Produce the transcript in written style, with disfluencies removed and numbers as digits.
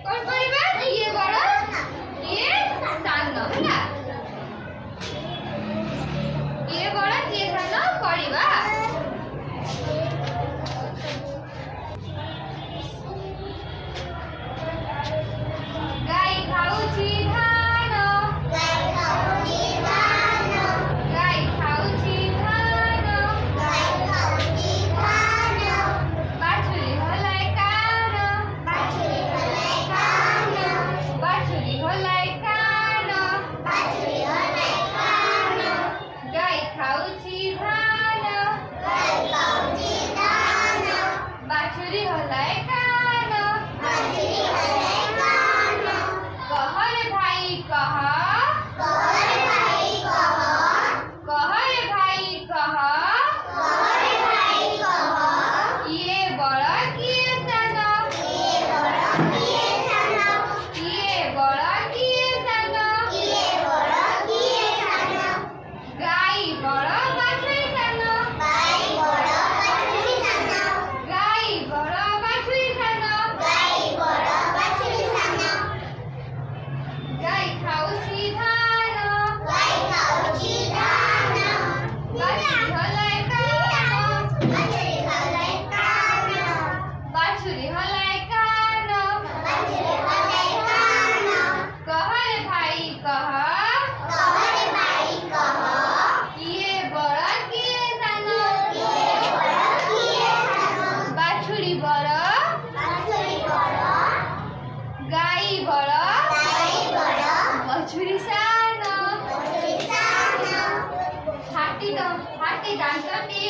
कौन परिवार ये बड़ा ये सानो है ये बड़ा ये सानो परिवार गाय खाऊची धान गाय खाऊची धान बाछुरी होलाय कान बाछुरी होलाय कान गाय खाऊची धान बाछुरी होलाय कान कह रे भाई कह कह रे भाई कह ये बड़ा किए सानो ये बड़ा किए सानो गाय बड़ा बाछुरी सानो गाय बड़ा बाछुरी सानो गाय खाऊची धान बाछुरी होलाय कान बाछुरी होलाय कान कह रे भाई कह ये बड़ा किए सानो बाछुरी बड़ा गाय बड़ा बाछुरी सानो हाथी दांतटी